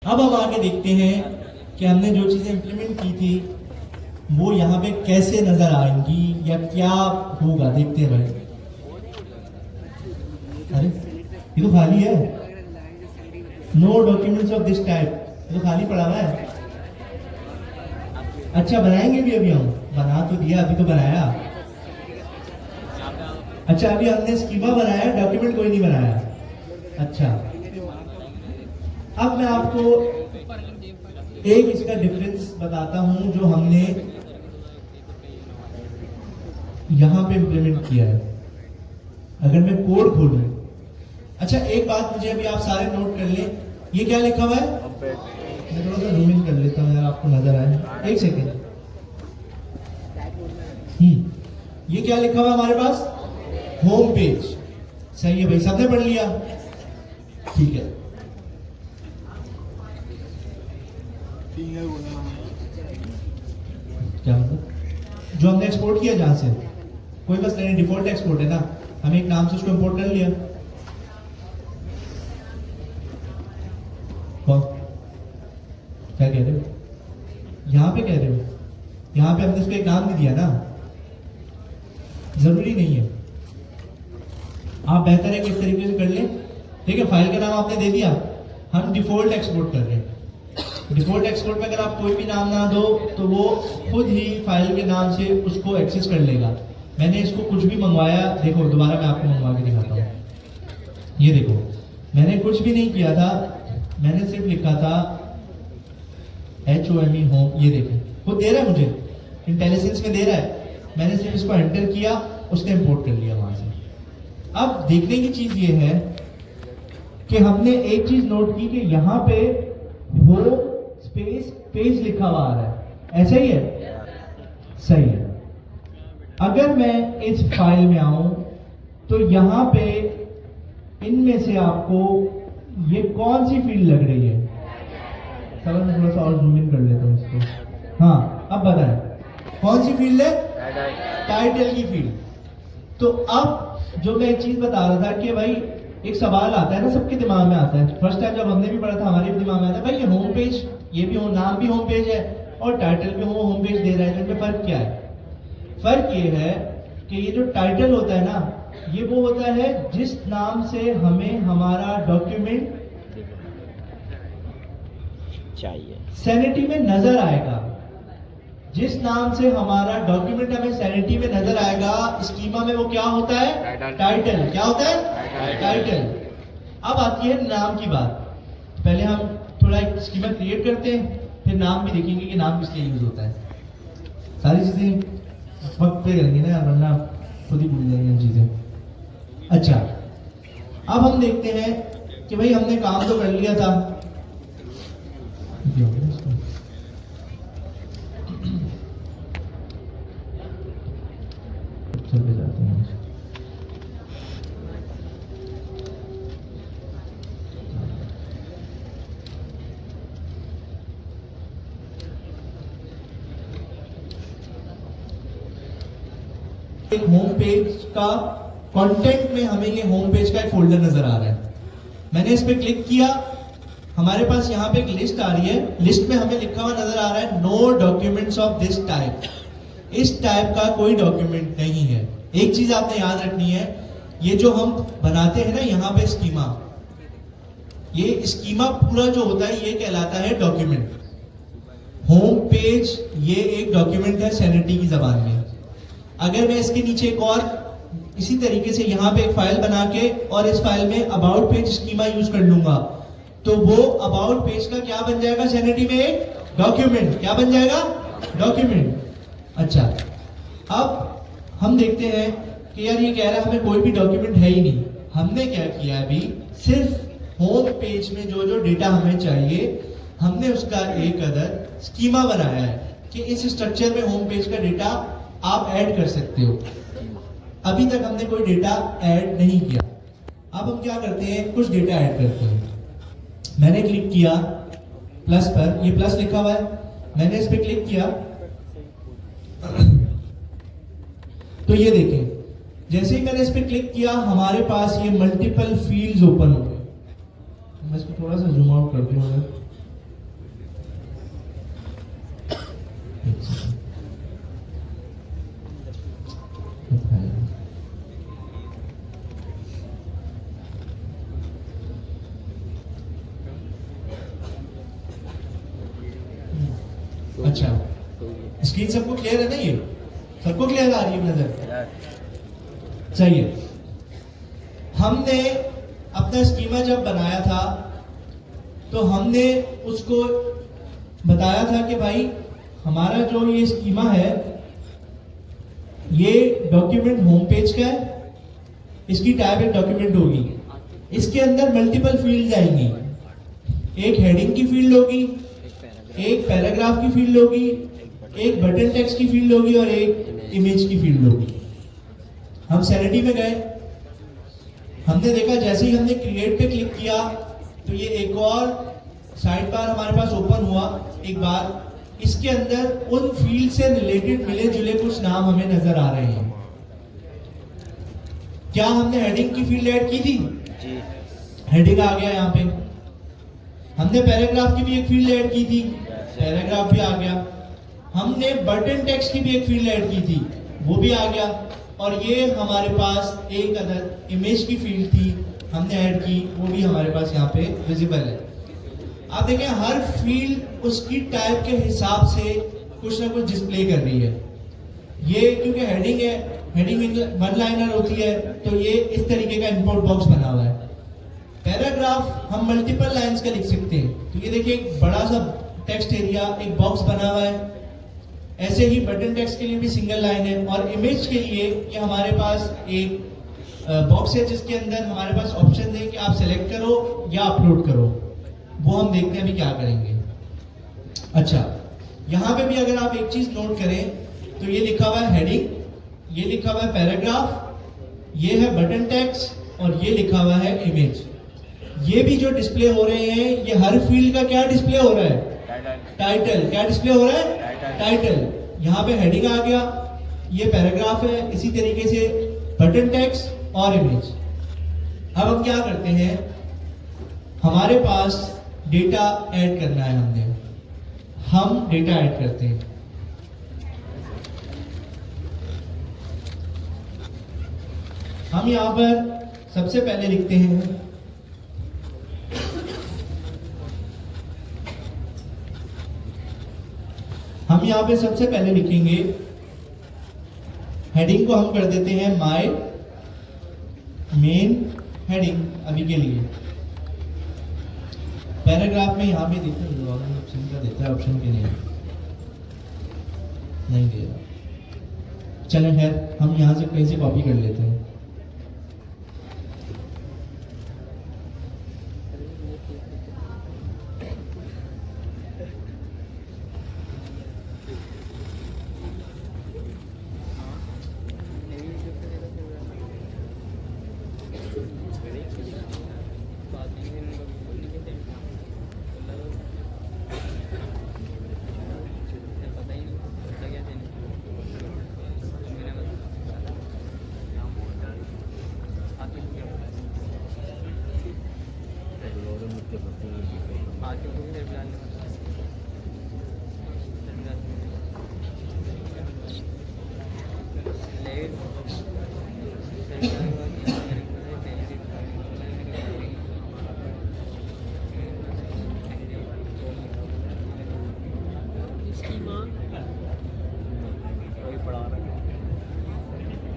अब हम आगे देखते हैं कि हमने जो चीजें इंप्लीमेंट की थी वो यहाँ पे कैसे नजर आएंगी या क्या होगा, देखते हैं भाई। अरे ये तो खाली है, no documents of this type, ये तो खाली पड़ा हुआ है। अच्छा बनाएंगे भी, अभी हम बना तो दिया, अभी तो बनाया। अच्छा अभी हमने स्कीमा बनाया, डॉक्यूमेंट कोई नहीं बनाया। अच्छा अब मैं आपको एक इसका डिफरेंस बताता हूं जो हमने यहां पे इंप्लीमेंट किया है। अगर मैं कोड खोलूं, अच्छा एक बात मुझे अभी आप सारे नोट कर लें, ये क्या लिखा हुआ है? मैं थोड़ा सा जूम इन कर लेता हूं यार, आपको नजर आए। एक सेकेंड। ये क्या लिखा हुआ है हमारे पास? Home page. सही है भाई, सबने पढ़ लिया? ठीक है। क्या मतलब? जो हमने एक्सपोर्ट किया जहां से, कोई बस नहीं, डिफॉल्ट एक्सपोर्ट है ना, हम एक नाम से उसको इंपोर्ट कर लिया। कौन क्या कह रहे हो? यहां पे कह रहे हो? यहां पे हमने उसको एक नाम भी दिया ना, जरूरी नहीं है, आप बेहतर है कि इस तरीके से कर लें। ठीक है, फाइल का नाम आपने दे दिया, हम डिफॉल्ट एक्सपोर्ट कर रहे हैं। डिफॉल्ट एक्सपोर्ट में अगर आप कोई भी नाम ना दो तो वो खुद ही फाइल के नाम से उसको एक्सेस कर लेगा। मैंने इसको कुछ भी मंगवाया, देखो दोबारा मैं आपको मंगवा के दिखाता हूँ। ये देखो, मैंने कुछ भी नहीं किया था, मैंने सिर्फ लिखा था HOME होम। ये देखें, खुद दे रहा है मुझे, इंटेलिजेंस में दे रहा है। मैंने सिर्फ इसको एंटर किया, उसने इंपोर्ट कर लिया वहां से। अब देखने की चीज ये है कि हमने एक चीज नोट की कि यहाँ पे होम स्पेस पेज लिखा हुआ आ रहा है, ऐसा ही है? सही है। अगर मैं इस फाइल में आऊं तो यहां पे इनमें से आपको ये कौन सी फील्ड लग रही है? चलो मैं थोड़ा सा और जूम इन कर लेता हूं इसको। हाँ अब बताएं, कौन सी फील्ड है? टाइटल की फील्ड। तो अब जो मैं एक चीज बता रहा था कि भाई एक सवाल आता है ना, सबके दिमाग में आता है। फर्स्ट टाइम जब हमने भी पढ़ा था हमारे भी दिमाग में आता है, भाई ये होम पेज, ये भी नाम भी होम पेज है और टाइटल भी होम पेज दे रहा है, तो इनमें फर्क क्या है? फर्क ये है कि ये जो टाइटल होता है ना, ये वो होता है जिस नाम से हमें हमारा डॉक्यूमेंट चाहिए सैनिटी में नजर आएगा। जिस नाम से हमारा डॉक्यूमेंट हमें सैनिटी में नजर आएगा, स्कीमा में वो क्या होता है? टाइटल। क्या होता है? टाइटल। अब आती है नाम की बात। पहले हम थोड़ा एक स्कीमा क्रिएट करते हैं, फिर नाम भी देखेंगे कि नाम किस लिए यूज होता है। सारी चीजें वक्त पे करेंगे ना यार, वरना खुद ही भूल जाएंगे चीजें। अच्छा अब हम देखते हैं कि भाई हमने काम तो कर लिया था, चलते जाते हैं। एक होम पेज का कंटेंट में हमें ये होम पेज का एक फोल्डर नजर आ रहा है। मैंने इस पे क्लिक किया, हमारे पास यहाँ पे एक लिस्ट आ रही है। लिस्ट में हमें लिखा हुआ नजर आ रहा है no documents of this type. इस टाइप का कोई डॉक्यूमेंट नहीं है। एक चीज आपने याद रखनी है, ये जो हम बनाते हैं ना यहाँ पे स्कीमा, ये स्कीमा पूरा जो होता है ये कहलाता है डॉक्यूमेंट। होम पेज ये एक डॉक्यूमेंट है सैनिटी की जबान में। अगर मैं इसके नीचे एक और इसी तरीके से यहाँ पे एक फाइल बना के और इस फाइल में अबाउट पेज स्कीमा यूज कर लूंगा, तो वो अबाउट पेज का क्या बन जाएगा? सैनिटी में एक डॉक्यूमेंट। क्या बन जाएगा? डॉक्यूमेंट। अच्छा अब हम देखते हैं कि यार ये कह रहा है हमें कोई भी डॉक्यूमेंट है ही नहीं। हमने क्या किया अभी, सिर्फ होम पेज में जो जो डेटा हमें चाहिए हमने उसका एक अदर स्कीमा बनाया है कि इस स्ट्रक्चर में होम पेज का डेटा आप ऐड कर सकते हो। अभी तक हमने कोई डेटा ऐड नहीं किया। अब हम क्या करते हैं, कुछ डेटा ऐड करते हैं। मैंने क्लिक किया प्लस पर, ये प्लस लिखा हुआ है, मैंने इस पर क्लिक किया तो ये देखें, जैसे ही मैंने इस पर क्लिक किया हमारे पास ये मल्टीपल फील्ड्स ओपन हो गए। मैं इसको थोड़ा सा जूम आउट करती हूँ। अच्छा, स्क्रीन सबको क्लियर है ना? ये सबको क्लियर आ रही है नजर? सही है। हमने अपना स्कीमा जब बनाया था तो हमने उसको बताया था कि भाई हमारा जो ये स्कीमा है ये डॉक्यूमेंट होम पेज का है, इसकी टाइप एक डॉक्यूमेंट होगी, इसके अंदर मल्टीपल फील्ड आएंगी, एक हेडिंग की फील्ड होगी, एक पैराग्राफ की फील्ड होगी, एक बटन टेक्स्ट की फील्ड होगी और एक इमेज की फील्ड होगी। हम सैनिटी में गए, हमने देखा जैसे ही हमने क्रिएट पे क्लिक किया तो ये एक और साइड बार हमारे पास ओपन हुआ एक बार, इसके अंदर उन फील्ड से रिलेटेड मिले जुले कुछ नाम हमें नजर आ रहे हैं। क्या हमने हेडिंग की फील्ड ऐड की थी? जी। हेडिंग आ गया यहाँ पे। हमने पैराग्राफ की भी एक फील्ड ऐड की थी, पैराग्राफ भी आ गया। हमने बटन टेक्स्ट की भी एक फील्ड ऐड की थी, वो भी आ गया। और ये हमारे पास एक अदर इमेज की फील्ड थी, हमने ऐड की, वो भी हमारे पास यहाँ पे विजिबल है। आप देखें हर फील्ड उसकी टाइप के हिसाब से कुछ ना कुछ डिस्प्ले कर रही है। ये क्योंकि हेडिंग है, हेडिंग वन लाइनर होती है, तो ये इस तरीके का इनपुट बॉक्स बना हुआ है। पैराग्राफ हम मल्टीपल लाइंस का लिख सकते हैं, तो ये देखिए एक बड़ा सा टेक्स्ट एरिया, एक बॉक्स बना हुआ है। ऐसे ही बटन टेक्स्ट के लिए भी सिंगल लाइन है। और इमेज के लिए ये हमारे पास एक बॉक्स है जिसके अंदर हमारे पास ऑप्शन है कि आप सेलेक्ट करो या अपलोड करो। वो हम देखते हैं अभी क्या करेंगे। अच्छा, यहाँ पे भी अगर आप एक चीज नोट करें तो ये लिखा हुआ है हेडिंग, ये लिखा हुआ है पैराग्राफ, ये है बटन टेक्स्ट और ये लिखा हुआ है इमेज। ये भी जो डिस्प्ले हो रहे हैं ये हर फील्ड का क्या डिस्प्ले हो रहा है? टाइटल। क्या डिस्प्ले हो रहा है? टाइटल। यहाँ पे हेडिंग आ गया, ये पैराग्राफ है, इसी तरीके से बटन टेक्स्ट और इमेज। अब हम क्या करते हैं, हमारे पास डेटा ऐड करना है, हम डेटा ऐड करते हैं। हम यहां पर सबसे पहले लिखते हैं हम यहां पे सबसे पहले लिखेंगे, हेडिंग को हम कर देते हैं माय मेन हेडिंग अभी के लिए। पैराग्राफ में यहां पे देते हैं ऑप्शन का देता है, ऑप्शन के लिए नहीं दे रहा। चलें खैर, हम यहां से कहीं से कॉपी कर लेते हैं।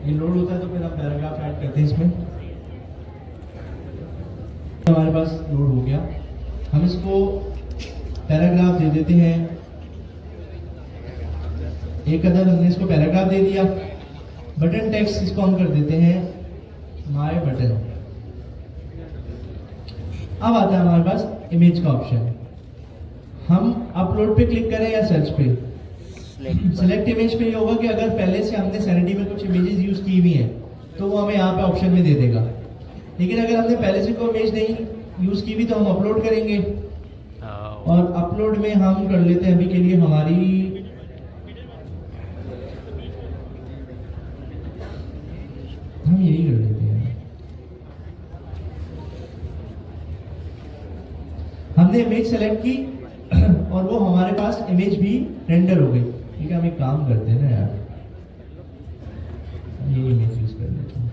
ये लोड होता है तो फिर हम पैराग्राफ ऐड करते हैं इसमें। हमारे पास लोड हो गया, हम इसको पैराग्राफ दे देते हैं। एक अदर हमने इसको पैराग्राफ दे दिया। बटन टेक्स्ट इसको हम कर देते हैं माय बटन। अब आता है हमारे पास इमेज का ऑप्शन। हम अपलोड पे क्लिक करें या सर्च पे? सेलेक्ट इमेज पे ये होगा कि अगर पहले से हमने सैनिटी में कुछ इमेजेस यूज की हुई हैं तो वो हमें यहाँ पे ऑप्शन में दे देगा। लेकिन अगर हमने पहले से कोई इमेज नहीं यूज की हुई तो हम अपलोड करेंगे। और अपलोड में हम कर लेते हैं अभी के लिए हमारी हम यही कर लेते हैं। हमने इमेज सेलेक्ट की और वो हमारे पास इमेज भी रेंडर हो गई। ठीक है, हम एक काम करते हैं ना यार, ये इमेज यूज कर लेते हैं।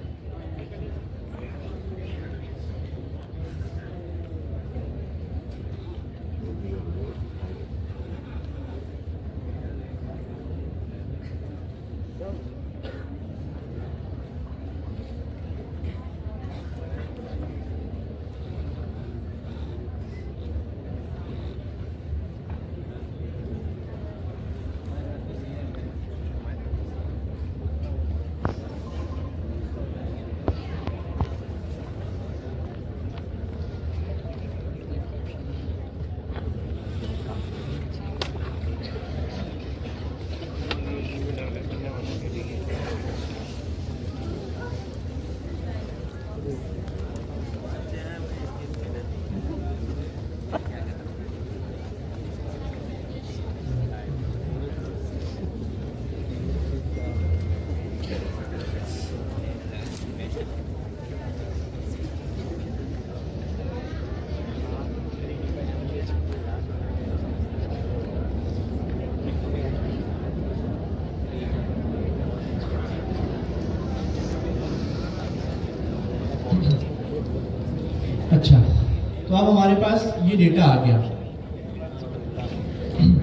तो अब हमारे पास ये डेटा आ गया।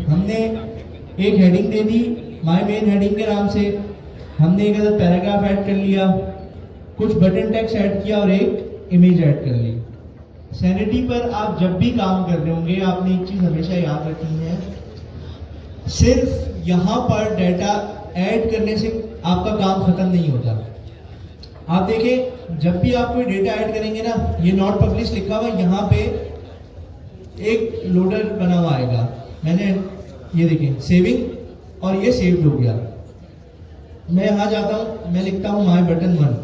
हमने एक heading they the my main heading के नाम से, हमने एक अदर पैराग्राफ ऐड कर लिया, कुछ बटन टेक्स्ट ऐड किया और एक इमेज ऐड कर ली। सैनिटी पर आप जब भी काम कर रहे होंगे आपने एक चीज हमेशा याद रखनी है, सिर्फ यहाँ पर डेटा ऐड करने से आपका काम खत्म नहीं होता। आप देखें जब भी आप कोई डेटा ऐड करेंगे ना, ये नॉट पब्लिश लिखा हुआ यहाँ पे एक लोडर बना हुआ आएगा। मैंने ये देखें सेविंग और ये सेव्ड हो गया। मैं यहाँ जाता हूँ, मैं लिखता हूँ माय बटन 1,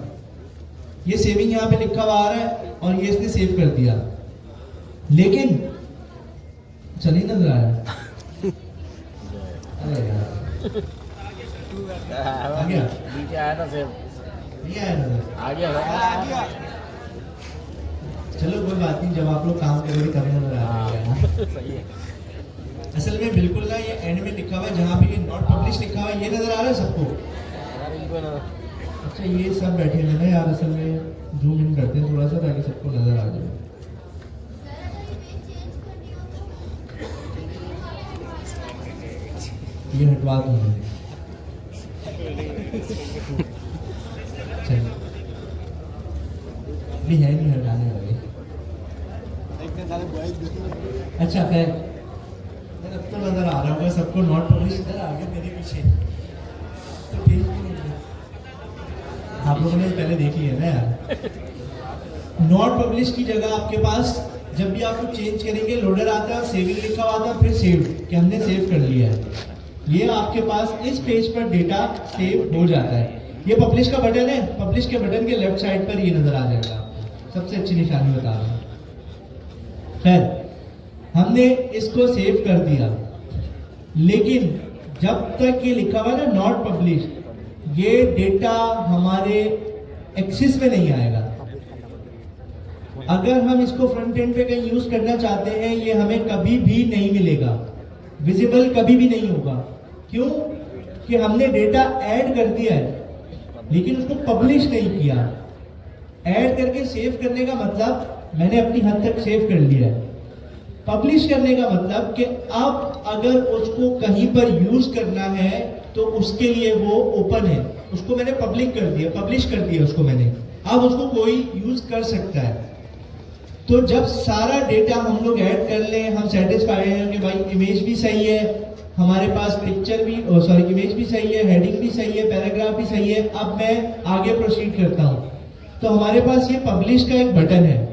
ये सेविंग यहाँ पे लिखा हुआ आ रहा है और ये इसने सेव कर दिया, लेकिन चल ही नजर आया। अरे यार आ गया, नीचे आया था सेव, नहीं आया नजर, आ गया। चलो कोई बात नहीं, जब आप लोग काम करोगे तब नजर आएगा। सही है। असल में बिल्कुल ना ये एंड में लिखा हुआ है जहाँ पे ये नॉट पब्लिश लिखा हुआ है, ये नजर आ रहा है सबको। अच्छा ये सब बैठे हैं ना यार, असल में जूम इन करते हैं थोड़ा सा ताकि सबको नजर आ जाए। ये हटवा दूंगा। चलिए भी है नहीं हटाने वाले। अच्छा खैर, अब तो नजर आ रहा होगा सबको नॉट पब्लिश, इधर आ गया मेरे पीछे, तो ठीक आप लोगों ने पहले देख लिया ना यार। नॉट पब्लिश की जगह आपके पास जब भी आप कुछ चेंज करेंगे लोडर आता है, सेविंग लिखा हुआ आता है, फिर सेव कि हमने सेव कर लिया है। ये आपके पास इस पेज पर डेटा सेव हो जाता है। ये पब्लिश का बटन है, पब्लिश के बटन के लेफ्ट साइड पर ये नजर आ जाएगा। सबसे अच्छी निशानी बता रहा हूँ। खैर हमने इसको सेव कर दिया, लेकिन जब तक ये लिखा हुआ है ना नॉट पब्लिश, ये डेटा हमारे एक्सिस में नहीं आएगा। अगर हम इसको फ्रंट एंड पे कहीं यूज करना चाहते हैं, ये हमें कभी भी नहीं मिलेगा, विजिबल कभी भी नहीं होगा। क्यों? कि हमने डेटा ऐड कर दिया है लेकिन उसको पब्लिश नहीं किया। ऐड करके सेव करने का मतलब मैंने अपनी हद तक सेव कर लिया है। पब्लिश करने का मतलब कि अब अगर उसको कहीं पर यूज करना है तो उसके लिए वो ओपन है, उसको मैंने पब्लिक कर दिया, पब्लिश कर दिया उसको मैंने, अब उसको कोई यूज कर सकता है। तो जब सारा डेटा हम लोग ऐड कर लें, हम सेटिस्फाई हैं कि भाई इमेज भी सही है, हमारे पास पिक्चर भी इमेज भी सही है, हेडिंग भी सही है, पैराग्राफ भी सही है, अब मैं आगे प्रोसीड करता हूं। तो हमारे पास ये पब्लिश का एक बटन है।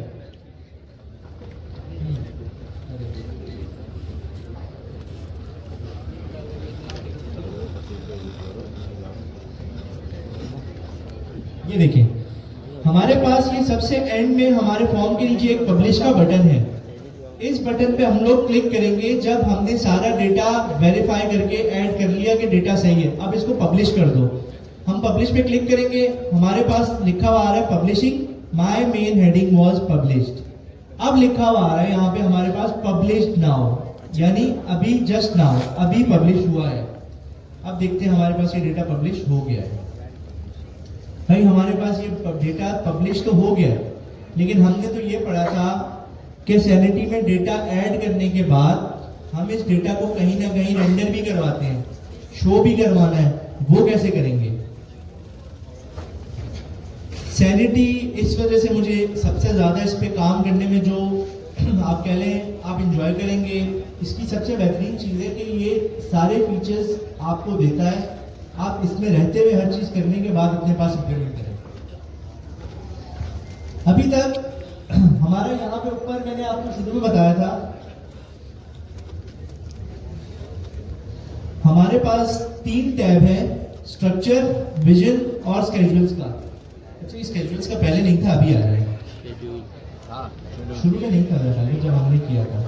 ये देखिए हमारे पास ये सबसे एंड में हमारे फॉर्म के नीचे एक पब्लिश का बटन है। इस बटन पे हम लोग क्लिक करेंगे जब हमने सारा डेटा वेरीफाई करके ऐड कर लिया कि डेटा सही है। अब इसको पब्लिश कर दो। हम पब्लिश पे क्लिक करेंगे, हमारे पास लिखा हुआ आ रहा है publishing, my main heading was published. अब लिखा हुआ आ रहा है यहाँ पे हमारे पास पब्लिश्ड नाउ, यानी अभी जस्ट नाउ, अभी पब्लिश हुआ है। अब देखते हैं हमारे पास ये डेटा पब्लिश हो गया है। भाई हमारे पास ये डेटा पब्लिश तो हो गया, लेकिन हमने तो ये पढ़ा था कि सैनिटी में डेटा ऐड करने के बाद हम इस डेटा को कहीं ना कहीं रेंडर भी करवाते हैं, शो भी करवाना है। वो कैसे करेंगे? सैनिटी इस वजह से मुझे सबसे ज्यादा इस पे काम करने में जो आप कह लें आप इंजॉय करेंगे, इसकी सबसे बेहतरीन चीज है कि ये सारे फीचर्स आपको देता है। आप इसमें रहते हुए हर चीज करने के बाद अपने पास इंप्लीमेंट करें। अभी तक हमारा यहाँ पे ऊपर मैंने आपको शुरू में बताया था, हमारे पास 3 टैब हैं, स्ट्रक्चर, विजन और स्केड्यूल्स का। अच्छा ये स्केड्यूल्स का पहले नहीं था, अभी आ रहा है। शुरू में नहीं था जब हमने किया था।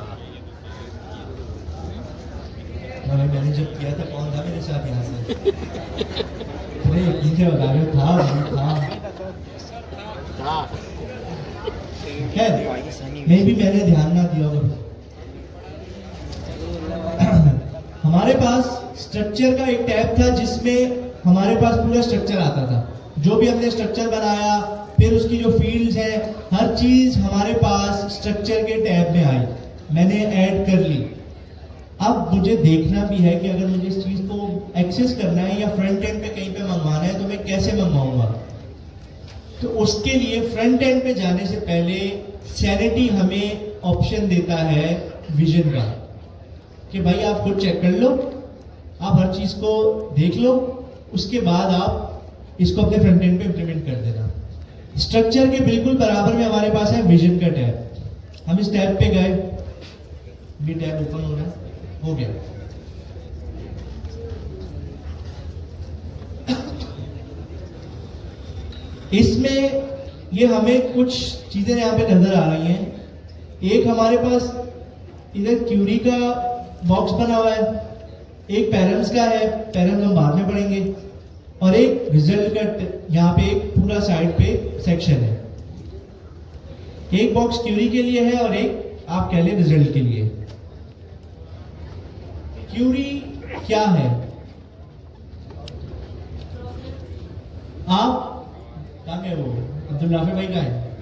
मैंने जब किया था कौन था मेरे साथ यहाँ से? यकीन से बता रहे था। खैर मैंने ध्यान ना दिया होगा। हमारे पास स्ट्रक्चर का एक टैब था जिसमें हमारे पास पूरा स्ट्रक्चर आता था। जो भी हमने स्ट्रक्चर बनाया, फिर उसकी जो फील्ड्स है, हर चीज हमारे पास स्ट्रक्चर के टैब में आई, मैंने ऐड कर ली। अब मुझे देखना भी है कि अगर मुझे इस चीज को एक्सेस करना है या फ्रंट एंड पे कहीं पे मंगवाना है तो मैं कैसे मंगवाऊंगा। तो उसके लिए फ्रंट एंड पे जाने से पहले सैनिटी हमें ऑप्शन देता है विजन का, कि भाई आप खुद चेक कर लो, आप हर चीज को देख लो, उसके बाद आप इसको अपने फ्रंट एंड पे इंप्लीमेंट कर देना। स्ट्रक्चर के बिल्कुल बराबर में हमारे पास है विजन का टैब। हम इस टैब पे गए, भी टैब ओपन हो रहा है, हो गया। इसमें ये हमें कुछ चीजें यहाँ पे नजर आ रही हैं। एक हमारे पास इधर क्यूरी का बॉक्स बना हुआ है, एक पैरम्स का है, पैरम्स हम बाद में पढ़ेंगे, और एक रिजल्ट का यहाँ पे एक पूरा साइड पे सेक्शन है। एक बॉक्स क्यूरी के लिए है और एक आप कह लें रिजल्ट के लिए। क्यूरी क्या है? आप कहाँ गए? वो अब्दुल राफे भाई का है,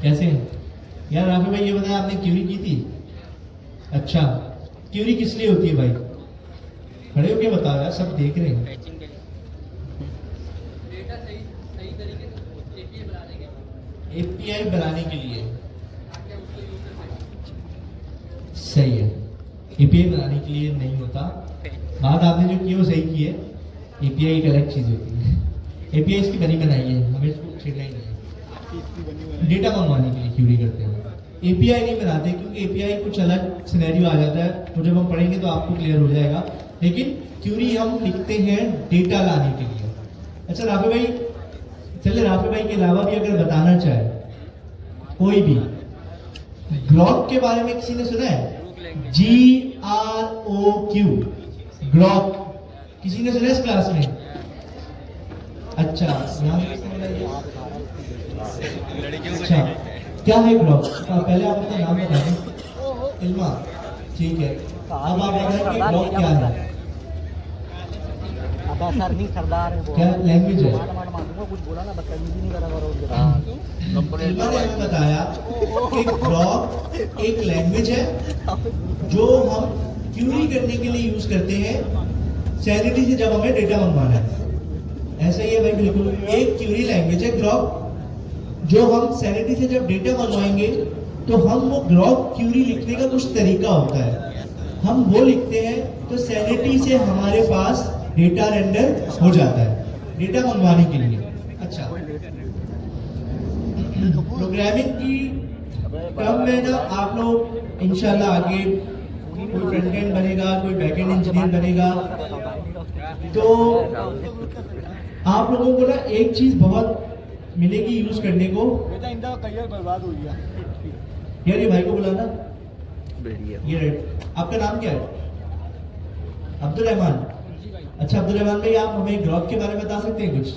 कैसे हैं यार? राफे भाई ये बताया, आपने क्यूरी की थी? अच्छा, क्यूरी किस लिए होती है भाई? खड़े होके बताओ यार, सब देख रहे हैं। एपीआई बनाने के लिए, सही है। एपीआई बनाने के लिए नहीं होता, बात आपने जो की वो सही की है। एपीआई एक अलग चीज होती है, एपीआई इसकी बनी बनाई है, हमें इसको छेड़ना ही नहीं है। डेटा मंगवाने के लिए क्यूरी करते हैं, एपीआई नहीं बनाते, क्योंकि एपीआई कुछ अलग सिनेरियो आ जाता है, तो जब हम पढ़ेंगे तो आपको क्लियर हो जाएगा। लेकिन क्यूरी हम लिखते हैं डेटा लाने के लिए। अच्छा राफे भाई, चलिए राफे भाई के अलावा भी अगर बताना चाहे कोई भी, ग्रॉक के बारे में किसी ने सुना है? GROQ, ग्रॉक किसी ने सुना है इस क्लास में? अच्छा, अच्छा क्या है ग्रॉक? पहले आप अपना नाम बता दें। इल्मा, ठीक है। अब आप बताएं कि ग्रॉक क्या है? क्या लैंग्वेज है? कुछ बोला ना, बदतमीजी नहीं करा करो। इल्मा ने हमें बताया कि ग्रॉक एक लैंग्वेज है जो हम क्यूरी करने के लिए यूज करते हैं सैनिटी से जब हमें डेटा मंगवाना है। ऐसा ही है भाई, बिल्कुल एक क्यूरी लैंग्वेज है ग्रॉक, जो हम सैनिटी से जब डेटा मंगवाएंगे तो हम वो ग्रॉक क्यूरी लिखने का कुछ तरीका होता है, हम वो लिखते हैं तो सैनिटी से हमारे पास डेटा रेंडर हो जाता है डेटा मंगवाने के लिए। अच्छा, प्रोग्रामिंग की क्रम में ना आप लोग इंशाल्लाह आगे कोई फ्रंट एंड बनेगा, कोई बैक एंड इंजीनियर बनेगा, तो आप लोगों को ना एक चीज बहुत मिलेगी यूज करने को। बेटा इनका करियर बर्बाद हो गया यार, ये भाई को बुलाना। ये राइट, आपका नाम क्या है? अब्दुल रहमान। अच्छा अब्दुल रहमान भाई, आप हमें ग्रॉक के बारे में बता सकते हैं कुछ?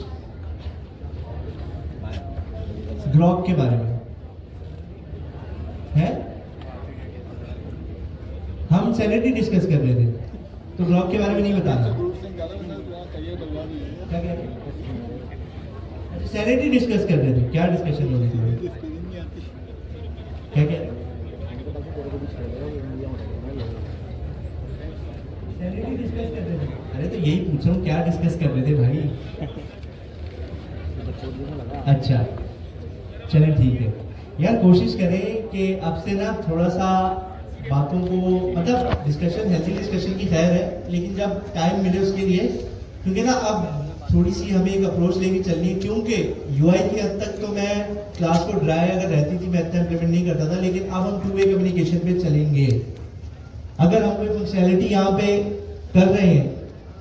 ग्रॉक के बारे में है? हम सैनिटी डिस्कस कर रहे थे, तो ग्रॉक के बारे में नहीं बताना। क्या कह रहे हैं? अच्छा, सैनिटी डिस्कस कर रहे थे, क्या डिस्कशन हो रही थी? क्या क्या? सैनिटी डिस्कस कर रहे थे? अरे तो यही पूछ रहा हूँ, क्या डिस्कस कर रहे थे भाई? अच्छा चलें, ठीक है यार। कोशिश करें कि अब से ना थोड़ा सा बातों को, मतलब डिस्कशन, हेल्थी डिस्कशन की खैर है, लेकिन जब टाइम मिले उसके लिए, क्योंकि ना अब थोड़ी सी हमें एक अप्रोच लेके चलनी है। क्योंकि यूआई की हद तक तो मैं क्लास को ड्राई अगर रहती थी मैं इतना इम्प्लीमेंट नहीं करता था, लेकिन अब हम 2 वे कम्युनिकेशन पे चलेंगे। अगर हम कोई फंक्शनैलिटी यहाँ पे कर रहे हैं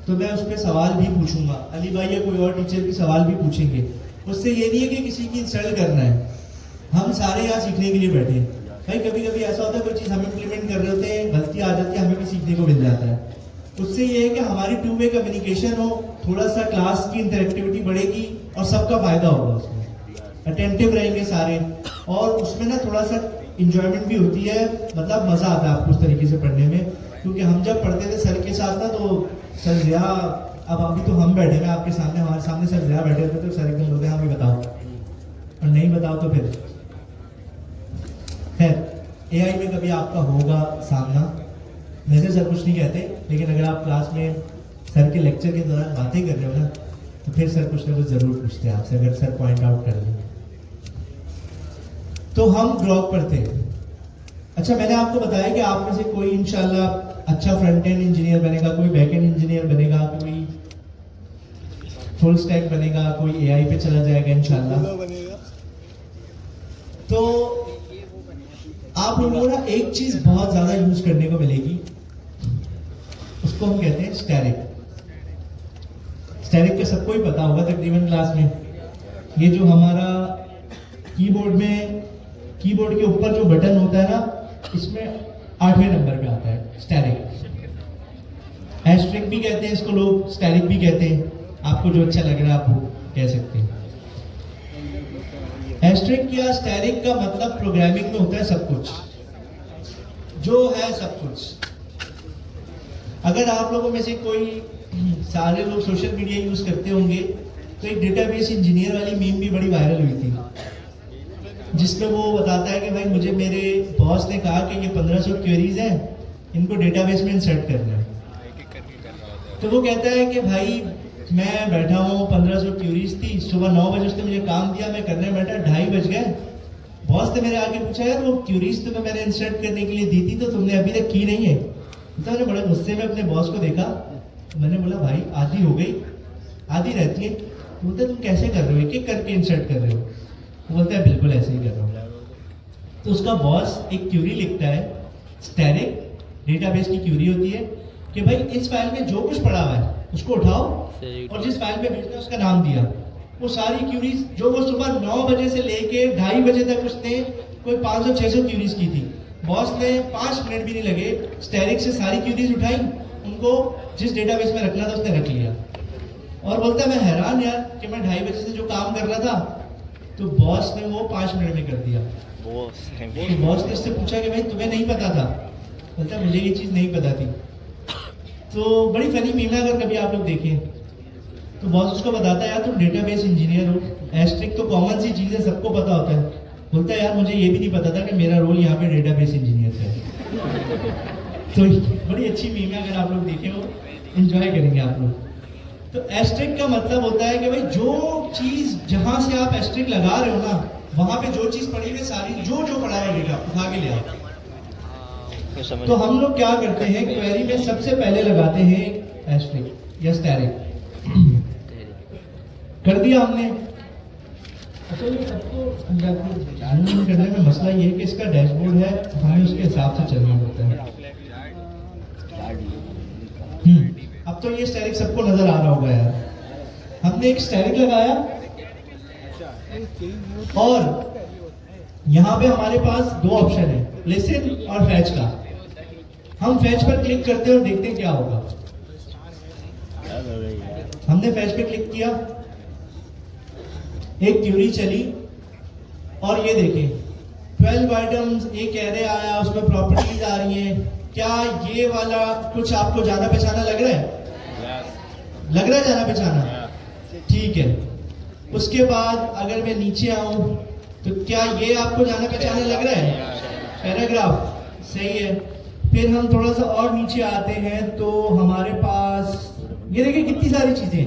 तो मैं उस पर सवाल भी पूछूंगा, अली भाई या कोई और टीचर भी सवाल भी पूछेंगे। उससे ये नहीं है कि किसी की इंसल्ट करना है, हम सारे यहाँ सीखने के लिए बैठे हैं भाई। कभी कभी ऐसा होता है कोई चीज़ हम इम्प्लीमेंट कर रहे होते हैं, गलती आ जाती है, हमें भी सीखने को मिल जाता है। उससे ये है कि हमारी 2 वे कम्युनिकेशन हो, थोड़ा सा क्लास की इंटरेक्टिविटी बढ़ेगी और सबका फायदा होगा, उसमें अटेंटिव रहेंगे सारे, और उसमें ना थोड़ा सा इंजॉयमेंट भी होती है, मतलब मजा आता है आपको उस तरीके से पढ़ने में। क्योंकि हम जब पढ़ते थे सर के साथ ना, तो सर या अब अभी तो हम बैठे हैं आपके सामने, हमारे सामने सर जरा बैठे होते तो सर एकदम बोलते हैं हमें बताओ, और नहीं बताओ तो फिर खैर एआई में कभी आपका होगा सामना। वैसे सर कुछ नहीं कहते, लेकिन अगर आप क्लास में सर के लेक्चर के दौरान बातें कर रहे हो ना, तो फिर सर कुछ ना कुछ जरूर पूछते हैं आपसे, अगर सर पॉइंट आउट कर दें। तो हम ग्रॉक पर थे। अच्छा, मैंने आपको बताया कि आप में से कोई इंशाल्लाह अच्छा फ्रंट एंड इंजीनियर बनेगा, कोई बैक एंड इंजीनियर बनेगा, कोई फुल स्टैक बनेगा, कोई एआई पे चला जाएगा इंशाल्लाह। तो आप लोगों को ना एक चीज बहुत ज्यादा यूज करने को मिलेगी, उसको हम कहते हैं स्टैरिक। स्टैरिक का सबको ही पता होगा तकरीबन क्लास में। ये जो हमारा कीबोर्ड के ऊपर जो बटन होता है ना, इसमें 8वें नंबर पे आता है स्टैरिक। एस्ट्रिक भी कहते हैं इसको लोग, स्टैरिक भी कहते हैं, आपको जो अच्छा लग रहा है आप वो कह सकते हैं। एस्ट्रिक या स्टैरिक का मतलब प्रोग्रामिंग में होता है सब कुछ, जो है सब कुछ। अगर आप लोगों में से कोई, सारे लोग सोशल मीडिया यूज करते होंगे, तो एक डेटाबेस इंजीनियर वाली मीम भी बड़ी वायरल हुई थी, जिसमें वो बताता है कि भाई मुझे मेरे बॉस ने कहा कि ये 1500 क्वेरीज हैं, इनको डेटाबेस में इंसर्ट करना है। तो वो कहता है कि भाई मैं बैठा हूँ, 1500 क्वेरीज थी, सुबह 9 बजे उसने मुझे काम दिया, मैं करने बैठा, 2:30 बज गए। बॉस ने मेरे आगे पूछा यार वो क्वेरीज तो मैंने इंसर्ट करने के लिए दी थी, तो तुमने अभी तक की नहीं है। तो मैंने बड़े गुस्से में अपने बॉस को देखा, मैंने बोला भाई आधी हो गई, आधी रहती है। बोलते तुम कैसे कर रहे हो, एक एक करके इंसर्ट कर रहे हो? वो बोलता है बिल्कुल ऐसे ही कर रहा हूँ। तो उसका बॉस एक क्यूरी लिखता है, स्टैरिक डेटाबेस की क्यूरी होती है कि भाई इस फाइल में जो कुछ पड़ा हुआ है उसको उठाओ, और जिस फाइल में भेजना है उसका नाम दिया। वो सारी क्यूरीज जो वो सुबह 9 बजे से लेके 2:30 बजे तक उसने कोई 500-600 क्यूरीज की थी, बॉस ने 5 मिनट भी नहीं लगे, स्टैरिक से सारी क्यूरीज उठाई, उनको जिस डेटाबेस में रखना था उसने रख लिया। और बोलता है मैं हैरान यार कि मैं 2:30 बजे से जो काम कर रहा था, तो बॉस ने वो 5 मिनट में कर दिया। तो बॉस ने इससे पूछा कि भाई तुम्हें नहीं पता था? बोलता मुझे ये चीज नहीं पता थी। तो बड़ी फनी मीम है, अगर कभी आप लोग देखें तो बॉस उसको बताता है यार तुम डेटाबेस इंजीनियर हो, एस्ट्रिक तो कॉमन सी चीज है, सबको पता होता है। बोलता है यार मुझे ये भी नहीं पता था कि मेरा रोल यहाँ पे डेटाबेस इंजीनियर है। तो बड़ी अच्छी मीम है, अगर आप लोग देखें वो एंजॉय करेंगे आप लोग। तो एस्ट्रिक का मतलब होता है कि भाई जो चीज जहां से आप एस्ट्रिक लगा रहे हो ना, वहां पे जो चीज पड़ी है सारी जो पड़ा है डेटा उठा के ले आओ। तो हम लोग क्या करते हैं, क्वेरी में सबसे पहले लगाते हैं एस्ट्रिक या स्टैरिक। कर दिया हमने। अच्छा ये सबको जूम करने में मसला ये है कि इसका डैशबोर्ड है, हमें उसके हिसाब से चलना पड़ता है। अब तो ये स्टैरिक सबको नजर आ रहा होगा यार। हमने एक स्टैरिक लगाया और यहाँ पे हमारे पास 2 ऑप्शन है, लिसन और फैच का। हम फैच पर क्लिक करते हैं और देखते हैं क्या होगा। हमने फैच पे क्लिक किया, एक क्यूरी चली और ये देखें 12 आइटम्स, एक एरे आया, उसमें प्रॉपर्टीज आ रही हैं। क्या ये वाला कुछ आपको जाना पहचाना लग रहा है? लग रहा है जाना पहचाना? ठीक है। उसके बाद अगर मैं नीचे आऊं तो क्या ये आपको जाना पहचाना लग रहा है? पैराग्राफ सही है। फिर हम थोड़ा सा और नीचे आते हैं तो हमारे पास ये देखिए कितनी सारी चीजें,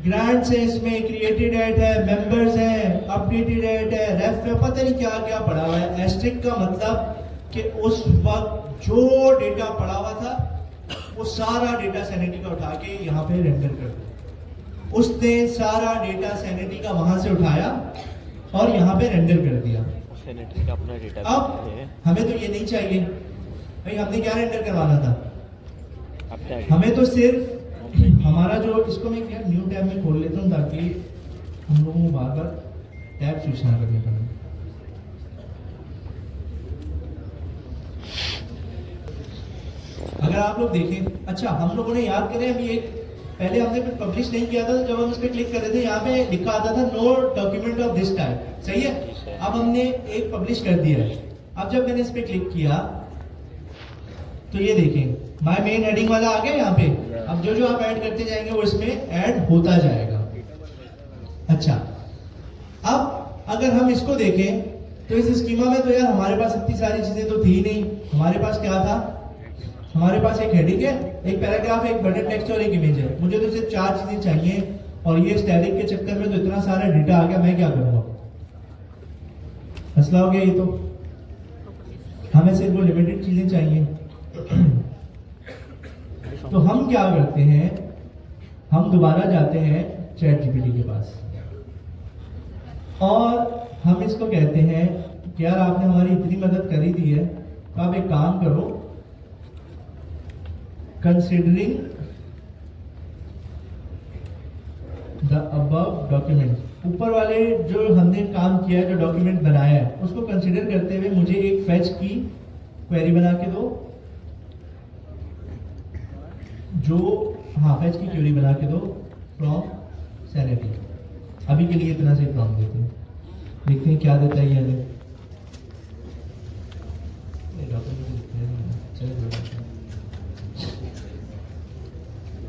ग्रांट्स है, इसमें क्रिएटेड एट है, मेंबर्स है, अपडेटेड एट है, रेफ है, पता नहीं क्या क्या पड़ा हुआ है। एस्ट्रिक का मतलब कि उस वक्त जो डेटा पड़ा हुआ था वो सारा डेटा सैनिटी का उठा के यहाँ पे रेंडर कर दिया। उसने सारा डेटा सैनिटी का वहां से उठाया और यहाँ पे रेंडर कर दिया। सैनिटरी का अपना डेटा अब हमें तो ये नहीं चाहिए भाई, हमने क्या रेंडर करवाना था? हमें तो सिर्फ हमारा जो, इसको मैं क्या न्यू टैब में खोल लेता हूँ ताकि हम लोगों को बार बार टैब स्विच ना करने पड़े। अगर आप लोग देखें, अच्छा हम लोगों ने याद करें अभी एक पहले हमने पब्लिश नहीं किया था, तो जब हम इस पे क्लिक कर रहे थे यहाँ पे लिखा आता था no document of this type, सही है? अब हमने एक पब्लिश कर दिया है। अब जब मैंने इस पे क्लिक किया तो ये देखें माय मेन हेडिंग वाला आ गया यहाँ पे। अब जो जो आप ऐड करते जाएंगे वो इसमें ऐड होता जाएगा। अच्छा, अब अगर हम इसको देखें तो इस स्कीमा में तो यार हमारे पास इतनी सारी चीजें तो थी नहीं। हमारे पास क्या था, हमारे पास एक हेडिंग है, एक पैराग्राफ है, एक बटन टेक्स्ट और एक इमेज है। मुझे तो सिर्फ 4 चीजें चाहिए और ये स्टैटिक के चक्कर में तो इतना सारा डेटा आ गया, मैं क्या करूंगा? मसला हो गया ये। तो हमें सिर्फ वो लिमिटेड चीजें चाहिए। तो हम क्या करते हैं, हम दोबारा जाते हैं चैट जीपीटी के पास और हम इसको कहते हैं कि यार आपने हमारी इतनी मदद कर ही दी है, तो आप एक काम करो, कंसिडरिंग द अबव डॉक्यूमेंट, ऊपर वाले जो हमने काम किया है, जो डॉक्यूमेंट बनाया है, उसको कंसिडर करते हुए मुझे एक फेच की क्वेरी बना के दो, जो फेच की क्वेरी बना के दो फ्रॉम सैनिटी। अभी के लिए इतना से प्रॉम्प्ट देते हैं, देखते हैं क्या देता है ये हमें।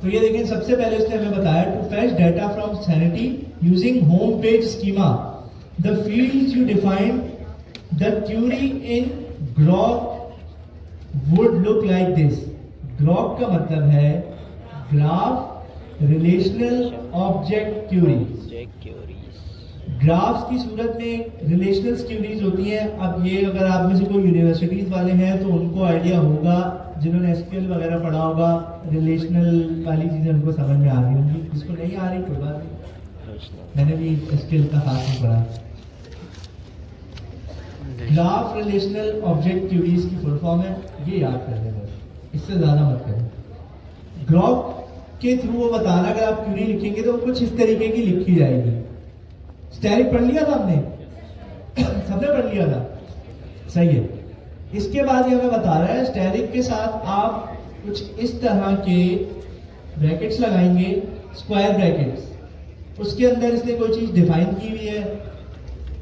तो ये देखें, सबसे पहले उसने हमें बताया to fetch data from Sanity using home page schema the fields you define the query in GROQ would look like this. GROQ का मतलब है graph relational object query. Graphs की सूरत में रिलेशनल क्यूरीज होती हैं। अब ये अगर आप में से कोई यूनिवर्सिटीज वाले हैं तो उनको आइडिया होगा, जिन्होंने एसक्यूएल वगैरह पढ़ा होगा, रिलेशनल वाली चीजें उनको समझ में आ रही होंगी। जिसको नहीं आ रही कोई बात नहीं, मैंने भी एसक्यूएल का खास नहीं पढ़ा। ग्राफ रिलेशनल ऑब्जेक्ट क्यूरीज की फुल फॉर्म है, ये याद कर लें बस, इससे ज्यादा मत करें। ग्रॉक के थ्रू वो बताना, अगर आप क्यूरी लिखेंगे तो कुछ इस तरीके की लिखी जाएगी। स्टैटिक पढ़ लिया था हमने, सबने पढ़ लिया था, सही है। इसके बाद ये हमें बता रहा है स्टैटिक के साथ आप कुछ इस तरह के ब्रैकेट्स लगाएंगे, स्क्वायर ब्रैकेट्स, उसके अंदर इसने कोई चीज डिफाइन की हुई है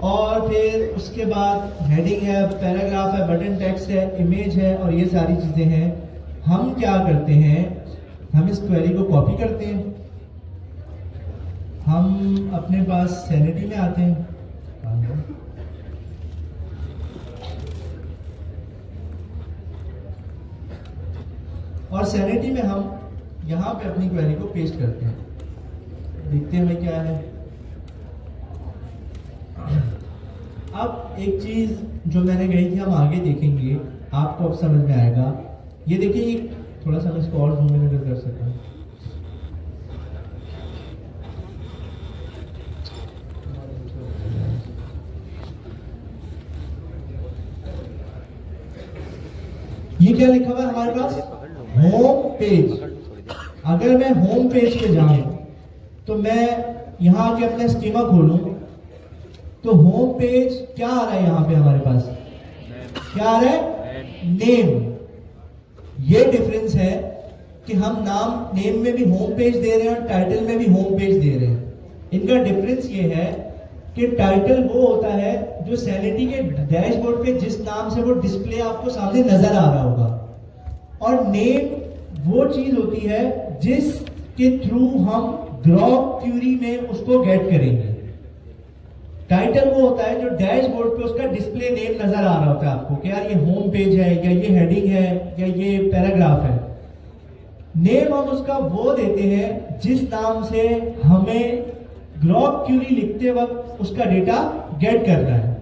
और फिर उसके बाद हेडिंग है, पैराग्राफ है, बटन टेक्स्ट है, इमेज है और ये सारी चीजें हैं। हम क्या करते हैं, हम इस क्वेरी को कॉपी करते हैं, हम अपने पास सैनिटी में आते हैं, और सैनिटी में हम यहां पे अपनी क्वेरी को पेस्ट करते हैं। देखते हैं भाई क्या है। अब एक चीज जो मैंने कही थी हम आगे देखेंगे, आपको अब समझ में आएगा। ये देखिए, थोड़ा सा मैं इसको और जूम इन कर सकता हूँ। ये क्या लिखा हुआ है हमारे पास, होम पेज। अगर मैं होम पेज पे जाऊं तो मैं यहां आके अपना स्कीमा खोलूं तो होम पेज क्या आ रहा है, यहां पे हमारे पास क्या आ रहा है, नेम। ये डिफरेंस है कि हम नाम नेम में भी होम पेज दे रहे हैं और टाइटल में भी होम पेज दे रहे हैं। इनका डिफरेंस ये है कि टाइटल वो होता है जो सैनिटी के डैशबोर्ड पे जिस नाम से वो डिस्प्ले आपको सामने नजर आ रहा होगा, और नेम वो चीज होती है जिसके थ्रू हम ग्रॉक क्यूरी में उसको गेट करेंगे। टाइटल वो होता है जो डैशबोर्ड पे उसका डिस्प्ले नेम नजर आ रहा होता है आपको कि यार ये होम पेज है या ये हेडिंग है या ये पैराग्राफ है। नेम हम उसका वो देते हैं जिस नाम से हमें ग्रॉक क्यूरी लिखते वक्त उसका डेटा गेट करना है।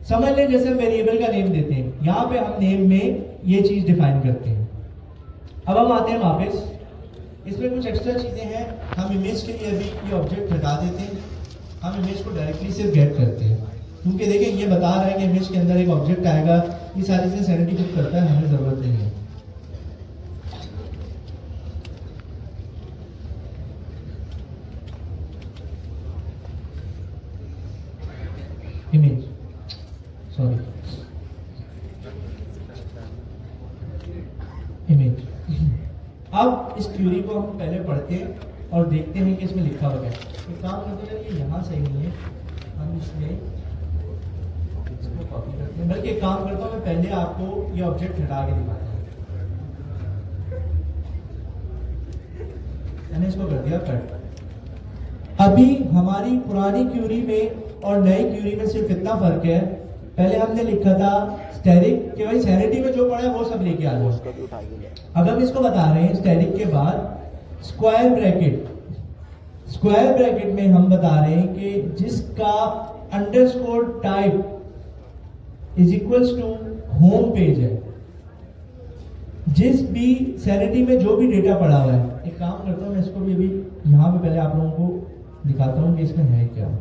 समझ लें जैसे वेरिएबल का नेम देते हैं, यहां पे हम नेम में ये चीज डिफाइन करते हैं। अब हम आते हैं वापस, इसमें कुछ एक्स्ट्रा चीजें हैं। हम इमेज के लिए अभी ये ऑब्जेक्ट हटा देते हैं, हम इमेज को डायरेक्टली सिर्फ गेट करते हैं, क्योंकि देखें ये बता रहा है कि इमेज के अंदर एक ऑब्जेक्ट आएगा। ये सारी चीजें सैनिटी खुद करता है, हमें जरूरत नहीं है। Image, sorry, image. अब इस क्यूरी को हम पहले पढ़ते हैं और देखते हैं कि इसमें लिखा हुआ है। एक काम करते हैं कि यहाँ सही नहीं है, हम इसमें इसको कॉपी करते हैं। बल्कि एक काम करता हूँ, मैं पहले आपको ये ऑब्जेक्ट हटा के दिखाता हूँ। मैंने इसको कर दिया कट। अभी हमारी पुरानी क्यूरी में और नई क्यूरी में सिर्फ इतना फर्क है, पहले हमने लिखा था स्टैटिक कि भाई सैनिटी में जो पड़ा है वो सब लेके आ जाओ। अब हम इसको बता रहे हैं स्टैटिक के बाद स्क्वायर ब्रैकेट, स्क्वायर ब्रैकेट में हम बता रहे हैं कि जिसका underscore type is equals to home page है, जिस भी सैनिटी में जो भी डेटा पड़ा हुआ है। एक काम करता हूं, मैं इसको भी अभी यहां पे पहले आप लोगों को दिखाता हूं कि इसमें है क्या।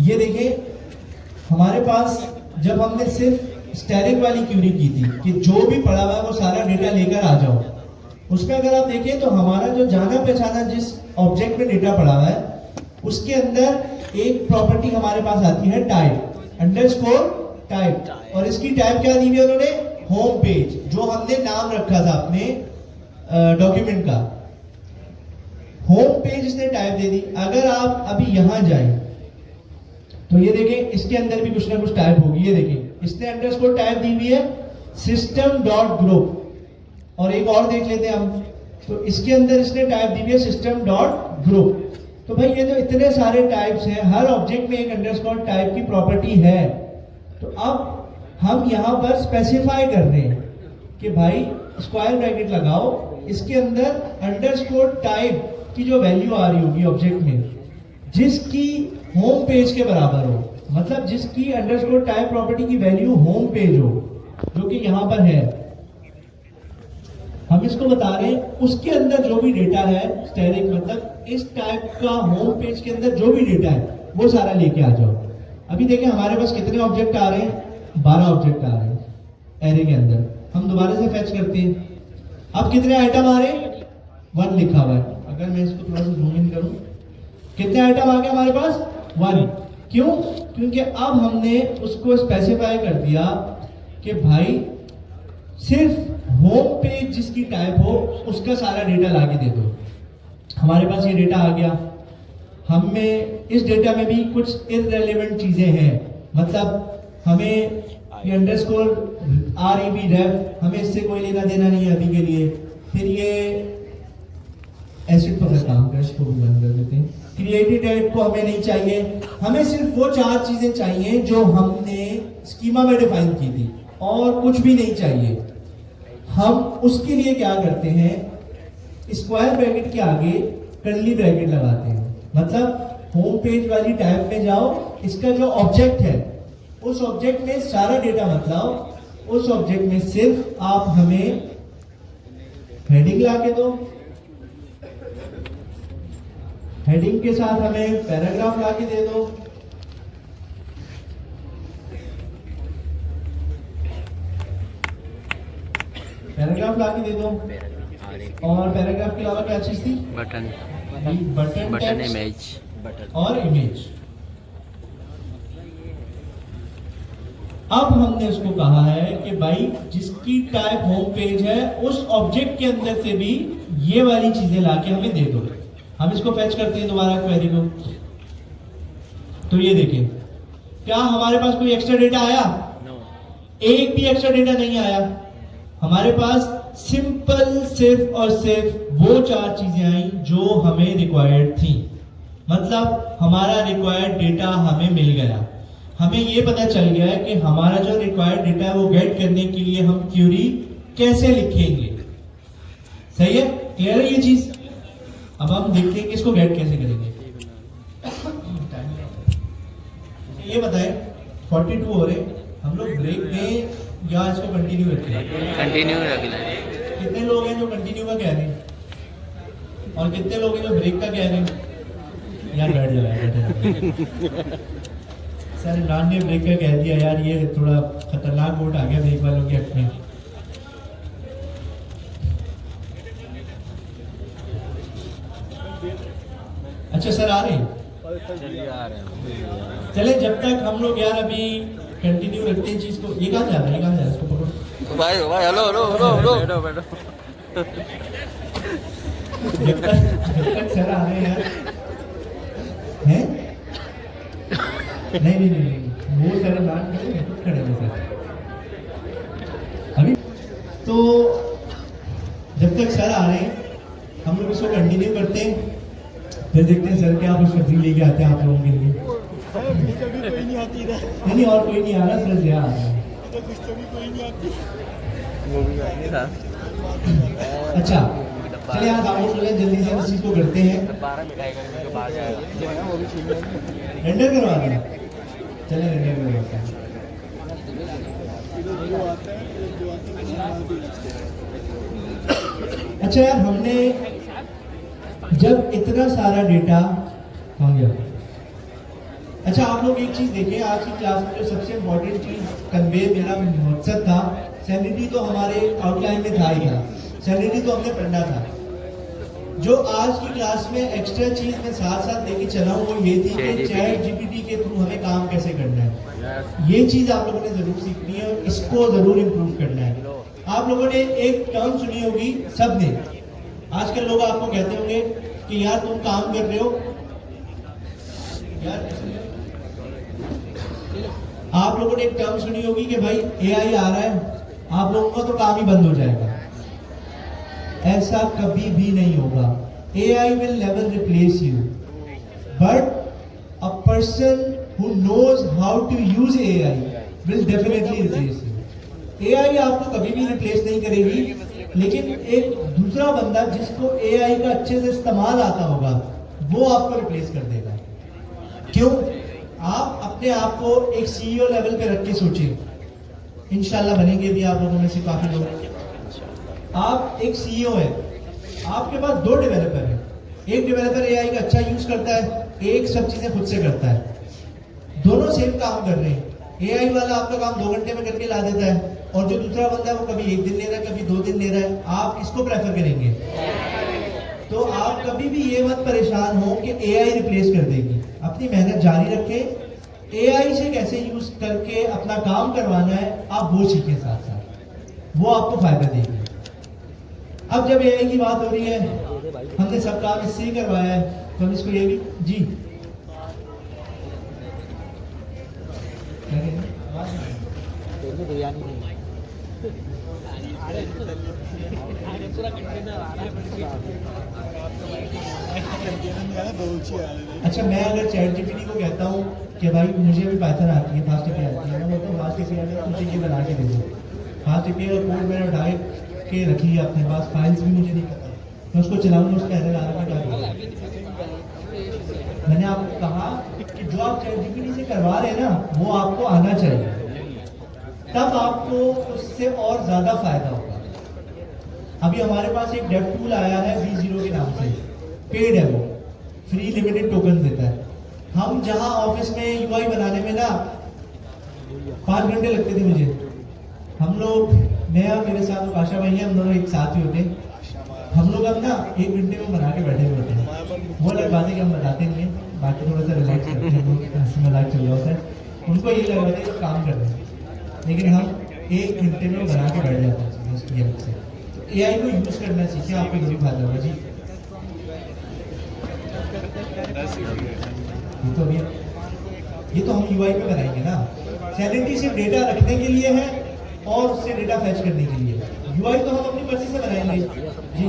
ये देखिए हमारे पास जब हमने सिर्फ स्टैटिक वाली क्यूरी की थी कि जो भी पड़ा हुआ है वो सारा डेटा लेकर आ जाओ, उसमें अगर आप देखें तो हमारा जो जाना पहचाना जिस ऑब्जेक्ट में डेटा पड़ा हुआ है उसके अंदर एक प्रॉपर्टी हमारे पास आती है टाइप, अंडरस्कोर टाइप, और इसकी टाइप क्या दी हुई है उन्होंने, होम पेज, जो हमने नाम रखा था अपने डॉक्यूमेंट का। होम पेज इसने टाइप दे दी। अगर आप अभी यहां जाएं तो ये देखें इसके अंदर भी कुछ ना कुछ टाइप होगी। ये देखें इसने अंडरस्कोर टाइप दी हुई है सिस्टम डॉट ग्रुप, और एक और देख लेते हैं हम, तो इसके अंदर इसने टाइप दी हुई है सिस्टम डॉट ग्रुप। तो भाई ये तो इतने सारे टाइप्स हैं, हर ऑब्जेक्ट में एक अंडरस्कोर टाइप की प्रॉपर्टी है। तो अब हम यहां पर स्पेसिफाई कर रहे हैं कि भाई स्क्वायर ब्रैकेट लगाओ, इसके अंदर अंडरस्कोर टाइप की जो वैल्यू आ रही होगी ऑब्जेक्ट में जिसकी होम पेज के बराबर हो, मतलब जिसकी अंडरस्कोर टाइप प्रॉपर्टी की वैल्यू होम पेज हो, जो कि यहां पर है, हम इसको बता रहे हैं उसके अंदर जो भी डेटा है स्टैटिक, मतलब इस टाइप का होम पेज के अंदर जो भी डेटा है वो सारा लेके आ जाओ। अभी देखें हमारे पास कितने ऑब्जेक्ट आ रहे हैं, 12 ऑब्जेक्ट आ रहे हैं एरे के अंदर। हम दोबारा से फेच करते हैं। अब कितने आइटम आ रहे हैं, 1 लिखा हुआ है। अगर मैं इसको थोड़ा सा जूम इन करूं, कितने आइटम आ गए हमारे पास, 1। क्यों, क्योंकि अब हमने उसको स्पेसिफाई कर दिया कि भाई सिर्फ होम पेज जिसकी टाइप हो उसका सारा डेटा लाके दे दो। हमारे पास ये डेटा आ गया। हमें इस डेटा में भी कुछ इररिलेवेंट चीजें हैं, मतलब हमें ये अंडरस्कोर REB रेफ, हमें इससे कोई लेना देना नहीं है अभी के लिए। फिर ये एसिड पर काम का, इसको भी बंद कर देते हैं। क्रिएटेड डेट को हमें नहीं चाहिए, हमें सिर्फ वो 4 चीजें चाहिए जो हमने स्कीमा में डिफाइन की थी, और कुछ भी नहीं चाहिए। हम उसके लिए क्या करते हैं, स्क्वायर ब्रैकेट के आगे कर्ली ब्रैकेट लगाते हैं, मतलब होम पेज वाली टाइप में जाओ, इसका जो ऑब्जेक्ट है उस ऑब्जेक्ट में सारा डेटा मत लाओ, उस ऑब्जेक्ट में सिर्फ आप हमें हेडिंग लाके दो, हेडिंग के साथ हमें पैराग्राफ लाके दे दो, पैराग्राफ लाके दे दो, और पैराग्राफ के अलावा क्या चीज थी, बटन इमेज, और इमेज। अब हमने उसको कहा है कि भाई जिसकी टाइप होम पेज है उस ऑब्जेक्ट के अंदर से भी ये वाली चीजें लाके हमें दे दो। हम इसको फेच करते हैं दोबारा क्वेरी को, तो ये देखिए क्या हमारे पास कोई एक्स्ट्रा डेटा आया, एक भी एक्स्ट्रा डेटा नहीं आया। हमारे पास सिंपल सिर्फ और सिर्फ वो 4 चीजें आई जो हमें रिक्वायर्ड थी, मतलब हमारा रिक्वायर्ड डेटा हमें मिल गया। हमें ये पता चल गया है कि हमारा जो रिक्वायर्ड डेटा है वो गेट करने के लिए हम क्यूरी कैसे लिखेंगे। सही है, क्लियर है ये चीज। अब हम देखते हैं कि इसको गेट कैसे करेंगे। ये बताएं 42 हो रहे, हम लोग ब्रेक दें या इसको कंटिन्यू रखें? कंटिन्यू रखना है। कितने लोग हैं जो कंटिन्यू का कह रहे हैं और कितने लोग हैं जो ब्रेक का कह रहे हैं? यार बैठ जाओ, बैठे सर इमरान ने ब्रेक का कह दिया यार, ये थोड़ा खतरनाक वोट आ गया ब्रेक वालों के हक में। अच्छा सर आ रहे हैं, चले जब तक हम लोग यार अभी कंटिन्यू रखते हैं चीज को। ये कहाँ जा रहा है, ये कहाँ जा रहा है, इसको पकड़ो भाई भाई हेलो हेलो हेलो हेलो बैठो बैठो जब तक सर आ रहे हैं यार हैं? नहीं नहीं नहीं नहीं, वो सर बात करेंगे खुद खड़े हैं सर अभी। तो जब तक सर आ रहे हैं हम लोग इसको कंटिन्यू करते हैं, फिर देखते हैं सर क्या कुछ सब्जी लेके आते हैं आप लोगों के लिए। कोई नहीं आती इधर, नहीं और कोई नहीं आ रहा, सर क्या आ रहा है। कोई नहीं आती। वो भी नहीं था अच्छा चलिए आप खामोश हो जाए, जल्दी से इस चीज को करते हैं। 12 मिठाई करने के बाद जाएगा वो भी ठीक है। रेंडर करवा दें, चलिए रेंडर करवाते हैं। जो आता है जो आती है। अच्छा यार हमने जब इतना सारा डेटा हो गया। अच्छा आप लोग एक चीज देखें, आज की क्लास में जो सबसे इम्पोर्टेंट चीज कन्वे मेरा मकसद था, सैनिटी तो हमारे आउटलाइन में था ही था, सैनिटी तो हमने पढ़ना था। जो आज की क्लास में एक्स्ट्रा चीज मैं साथ साथ लेके चला हूँ वो ये थी कि चैट जीपीटी के थ्रू हमें काम कैसे करना है। ये चीज आप लोगों ने जरूर सीखनी है और इसको जरूर इम्प्रूव करना है। आप लोगों ने एक टर्म सुनी होगी सबने, आजकल लोग आपको कहते होंगे कि यार तुम काम कर रहे हो यार। आप लोगों ने एक टर्म सुनी होगी कि भाई एआई आ रहा है, आप लोगों का तो काम ही बंद हो जाएगा। ऐसा कभी भी नहीं होगा। AI will never replace you, but a person who knows how to use AI will definitely replace you. AI आपको कभी भी रिप्लेस नहीं करेगी, लेकिन एक दूसरा बंदा जिसको एआई का अच्छे से इस्तेमाल आता होगा वो आपको रिप्लेस कर देगा। क्यों? आप अपने आप को एक सीईओ लेवल पे रख के सोचिए, इंशाल्लाह बनेंगे भी आप लोगों में से काफी लोग। आप एक सीईओ है, आपके पास 2 डेवलपर है, एक डेवलपर एआई का अच्छा यूज करता है, एक सब चीजें खुद से करता है, दोनों सेम काम कर रहे हैं। एआई वाला आपका काम 2 घंटे में करके ला देता है और जो दूसरा बंदा है वो कभी 1 दिन ले रहा है, कभी 2 दिन ले रहा है। आप किसको प्रेफर करेंगे? तो आप कभी भी ये मत परेशान हो कि एआई रिप्लेस कर देगी। अपनी मेहनत जारी रखें, एआई से कैसे यूज करके अपना काम करवाना है आप वो सीखें साथ साथ, वो आपको फायदा देगी। अब जब एआई की बात हो रही है, हमने सब काम इससे ही करवाया है, तो हम इसको ये भी जी बिरयानी नहीं अच्छा मैं अगर चैट जीपीटी को कहता हूँ कि भाई मुझे भी पाइथन आती है, फास्ट एपीआई आती है, मैं बोलता हूँ फास्ट एपीआई में मुझे ये बना के दे दो। फास्ट एपीआई का कोड मैंने उठा के रख लिया अपने पास, फाइल्स भी मुझे नहीं पता, मैं उसको चलाऊंगा, उसका एरर आ रहा है क्या करूँ? मैंने आपको कहा कि जो आप चैट जीपीटी से करवा रहे हैं ना वो आपको आना चाहिए, तब आपको उससे और ज्यादा फायदा होगा। अभी हमारे पास एक डेव टूल आया है V0 के नाम से, पेड है, वो फ्री लिमिटेड टोकन देता है। हम जहां ऑफिस में यूआई बनाने में ना 5 घंटे लगते थे मुझे, हम लोग, मैं और मेरे साथ आशा भाई हैं, हम दोनों एक साथ ही होते, हम लोग अब ना 1 घंटे में बना के बैठे हुए होते। वो अलग बात है कि हम बताते नहीं हैं, बाकी थोड़ा सा रिलैक्स करते हैं, हंसी मजाक चल रहा होता है, उनको ये लग रहा है कि काम कर रहे हैं, लेकिन हम 1 घंटे में बना के बैठ जाते हैं उसकी हेल्प से। तो एआई को यूज करना सीखे, आपको जरूर फायदा होगा जी। ये तो हम यूआई पे बनाएंगे ना, सैनिटी सिर्फ डेटा रखने के लिए है और उससे डेटा फैच करने के लिए। यूआई तो हम अपनी मर्जी से बनाएंगे जी,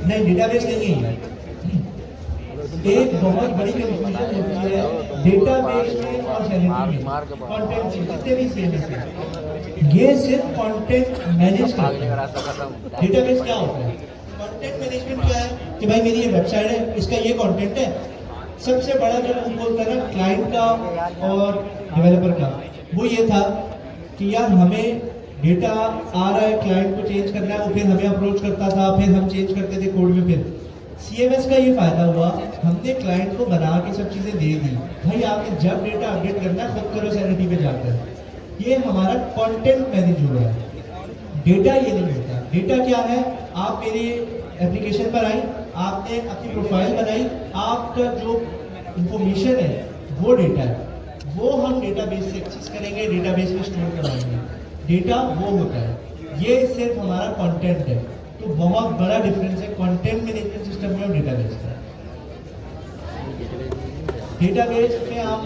नहीं डेटाबेस नहीं है। एक बहुत बड़ी कंफ्यूजन होती है डेटाबेस में और सैनिटी में, कंटेंट जितने भी सेम है, ये सिर्फ कंटेंट मैनेज करते हैं। डेटाबेस क्या होता है? कंटेंट मैनेजमेंट क्या है कि भाई मेरी ये वेबसाइट है, इसका ये कंटेंट है। सबसे बड़ा जो हम बोलते हैं ना क्लाइंट का और डेवलपर का, वो ये था कि यार हमें डेटा आ रहा है, क्लाइंट को चेंज करना है, वो फिर हमें अप्रोच करता था, फिर हम चेंज करते थे कोड में, फिर CMS का ये फायदा हुआ, हमने क्लाइंट को बना के सब चीजें दे दी, भाई आपने जब डेटा अपडेट करना है खुद करो सैनिटी पे जाकर। ये हमारा कंटेंट मैनेज हो रहा है, डेटा ये नहीं होता। डेटा क्या है, आप मेरे एप्लीकेशन पर आई, आपने अपनी प्रोफाइल बनाई, आपका जो इंफॉर्मेशन है वो डेटा है, वो हम डेटाबेस से एक्सेस करेंगे, डेटाबेस में स्टोर कराएंगे। डेटा वो होता है, ये सिर्फ हमारा कंटेंट है। तो बहुत बड़ा डिफरेंस है कंटेंट मैनेजमेंट सिस्टम में और डेटाबेस का। डेटाबेस में हम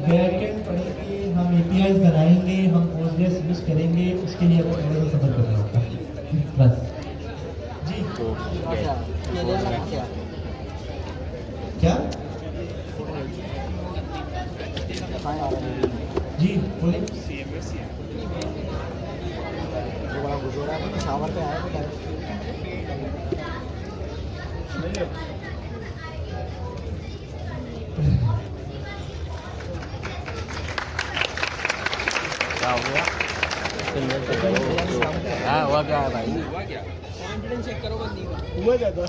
बैकएंड पढ़ेंगे, हम APIs बनाएंगे, हम पोस्टग्रेस यूज करेंगे, उसके लिए आपको थोड़ा सा सफर करना होगा बस। जी ये ले वाला कहाँ से आया? क्या कहाँ आ रहा है? जी बोले। जो बड़ा गुजर रहा है तो शावर पे आया तो क्या? क्या हो गया? हाँ हुआ क्या है भाई? कॉन्फिडेंस चेक करो बस नहीं हुआ क्या था?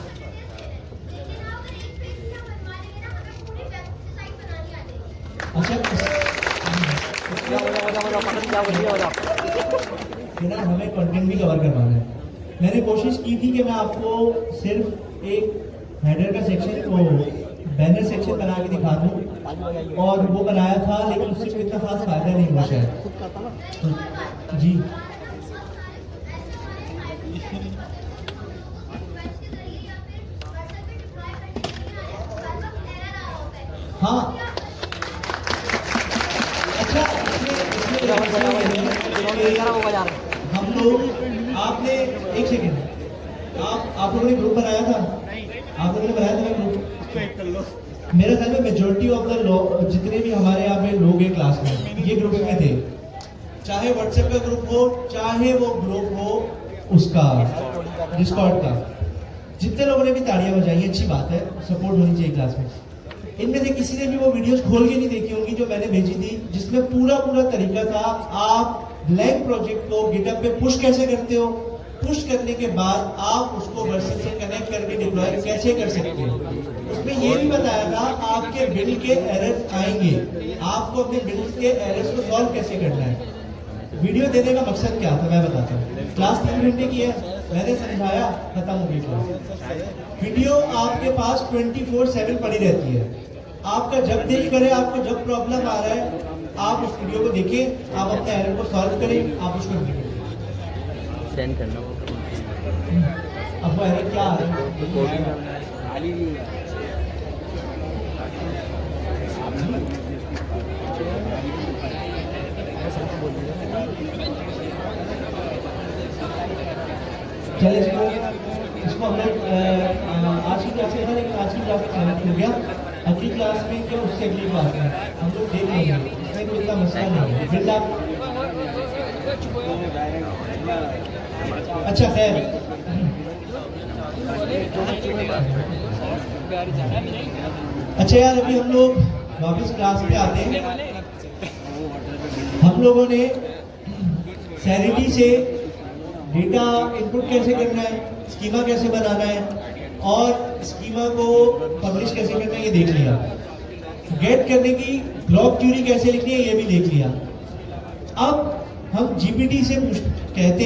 अच्छा ना हमें कंटेंट भी कवर करवाना है। मैंने कोशिश की थी कि मैं आपको सिर्फ एक हेडर का सेक्शन को बैनर सेक्शन बना के दिखा दूं, और वो बनाया था, लेकिन उससे कोई इतना खास फायदा नहीं हुआ शायद। खुद करता ना? तो जी हाँ अच्छा, वो बजा रहे हैं। हम लोग, आपने एक सेकेंड, आप लोगों ने ग्रुप बनाया था, आप लोगों ने बनाया था ग्रुप। मेरे ख्याल में मेजोरिटी ऑफ द लोग, जितने भी हमारे यहाँ पे लोग हैं क्लास में, ये ग्रुप में थे। चाहे व्हाट्सएप का ग्रुप हो, चाहे वो ग्रुप हो उसका डिस्कॉर्ड का। जितने लोगों ने भी तालियां बजाई, अच्छी बात है, सपोर्ट होनी चाहिए क्लास में। इनमें से किसी ने भी वो वीडियोस खोल के नहीं देखी होंगी जो मैंने भेजी थी, जिसमें पूरा तरीका था आप ब्लैंक प्रोजेक्ट को गिटहब पे पुश कैसे करते हो, पुश करने के बाद आप उसको वर्जन से कनेक्ट करके डिप्लॉय कैसे कर सकते हो। उसमें ये भी बताया था आपके बिल्ड के एरर्स आएंगे, आपको अपने बिल्ड के एरर्स को सॉल्व कैसे करना है। वीडियो देने का मकसद क्या था मैं बताता हूँ। क्लास 3 घंटे की है, मैंने समझाया, खत्म हो गई क्लास। वीडियो आपके पास 24/7 पड़ी रहती है, आपका जब दिल करे, आपको जब प्रॉब्लम आ रहा है, आप उस वीडियो को देखें, आप अपने एरर को सॉल्व करें, आप उसको सेंड करना। अब वो एरर क्या आ रहा है। चलिए इसको हम लोग आज की क्लास में था, लेकिन आज की क्लास में कनेक्ट हो गया। अगली क्लास में क्या, उससे अगली क्लास में हम लोग देख लेंगे, इसमें कोई इतना मसला नहीं है। फिर आप अच्छा खैर, अच्छा यार, अभी हम लोग वापस क्लास पे आते हैं। हम लोगों ने सैनिटी से डेटा इनपुट कैसे करना है, स्कीमा कैसे बनाना है, और स्कीमा को पब्लिश कैसे करना है ये देख लिया। गेट करने की ब्लॉक क्यूरी कैसे लिखनी है ये भी देख लिया। अब हम GPT से कहते हैं